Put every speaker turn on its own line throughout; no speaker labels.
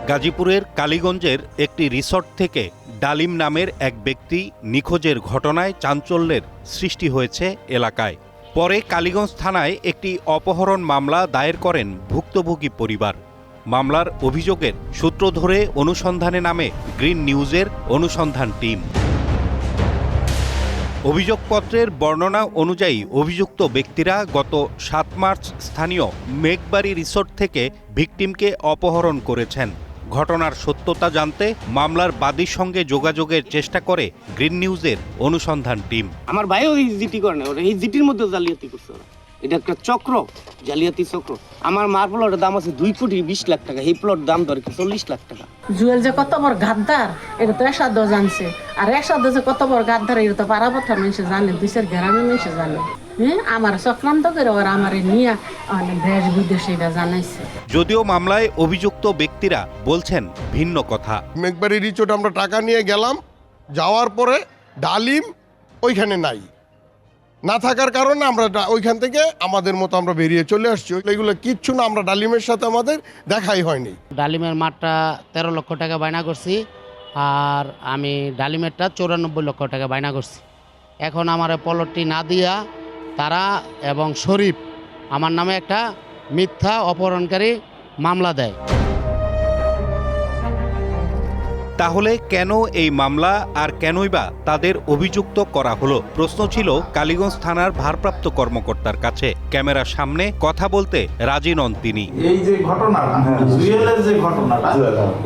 গাজীপুরের কালীগঞ্জের একটি রিসর্ট থেকে ডালিম নামের এক ব্যক্তি নিখোঁজের ঘটনায় চাঞ্চল্যের সৃষ্টি হয়েছে এলাকায়। পরে কালীগঞ্জ থানায় একটি অপহরণ মামলা দায়ের করেন ভুক্তভোগী পরিবার। মামলার অভিযোগের সূত্র ধরে অনুসন্ধানে নামে গ্রিন নিউজের অনুসন্ধান টিম। অভিযোগপত্রের বর্ণনা অনুযায়ী অভিযুক্ত ব্যক্তিরা গত ৭ মার্চ স্থানীয় মেঘবাড়ি রিসোর্ট থেকে ভিকটিমকে অপহরণ করেছেন। ঘটনার সত্যতা জানতে মামলার বাদীর সঙ্গে যোগাযোগের চেষ্টা করে গ্রিন নিউজের অনুসন্ধান টিম।
আমার ভাইও এই জিটি করে না, এই জিটির মধ্যে জালিয়াতি করছে ওরা। এটা একটা চক্র, জালিয়াতি চক্র। আমার মার প্লটের দাম আছে 2,20,00,000 টাকা, এই প্লট দাম ধরে 40 লাখ টাকা।
জুয়েল যে কত বড় গাদ্দার এটা তো এরশাদ জানছে, আর এরশাদ যে কত বড় গাদ্দার এটা তো পাড়াপথা মানুষ জানে, 2-4 গ্রামের মানুষ জানে। আমার চক্রান্ত করে ওরা আমার নিয়ে দেশ বিদেশে এটা জানাইছে।
যদিও মামলায় অভিযুক্ত ব্যক্তিরা বলছেন ভিন্ন কথা।
মেঘবাড়ি রিসোর্ট আমরা টাকা নিয়ে গেলাম, যাওয়ার পরে ডালিম ওইখানে নাই, না থাকার কারণে আমরা ওইখান থেকে আমাদের মতো আমরা বেরিয়ে চলে আসছি। এগুলো কিচ্ছু না, আমরা ডালিমের সাথে আমাদের দেখাই হয়নি।
ডালিমের মাঠটা 13 লক্ষ টাকা বায়না করছি, আর আমি ডালিমেরটা 94 লক্ষ টাকা বায়না করছি। এখন আমার প্লটটি না দিয়া তারা এবং শরীফ আমার নামে একটা মিথ্যা অপহরণকারী মামলা দেয়।
তাহলে কেন এই মামলা আর কেনই বা তাদের অভিযুক্ত করা হলো? প্রশ্ন ছিল কালীগঞ্জ থানার ভারপ্রাপ্ত কর্মকর্তার কাছে। ক্যামেরার সামনে কথা বলতে রাজি নন তিনি।
এই যে ঘটনাটা, জুয়েলের যে ঘটনাটা,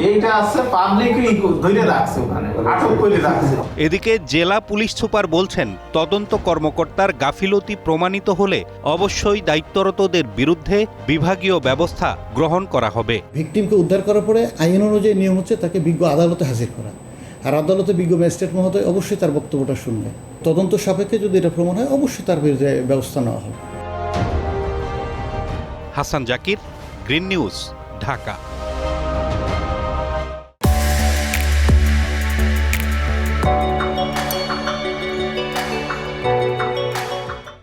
এইটা আছে পাবলিকই ধরে রাখছে, ওখানে আটক করে রাখছে।
এদিকে জেলা পুলিশ সুপার বলছেন, তদন্ত কর্মকর্তার গাফিলতি প্রমাণিত হলে অবশ্যই দায়িত্বরতদের বিরুদ্ধে বিভাগীয় ব্যবস্থা গ্রহণ করা হবে।
ভিকটিমকে উদ্ধার করার পরে আইন অনুযায়ী নিয়ম হচ্ছে তাকে বিজ্ঞ আদালতে হাজির করা, আর আদালতে বিজ্ঞ ম্যাজিস্ট্রেট মহোদয় অবশ্যই তার বক্তব্যটা শুনবে। তদন্ত সাপেক্ষে যদি এটা প্রমাণ হয় অবশ্যই তার বিরুদ্ধে ব্যবস্থা নেওয়া হবে।
Hasan Zakir, green news, Dhaka.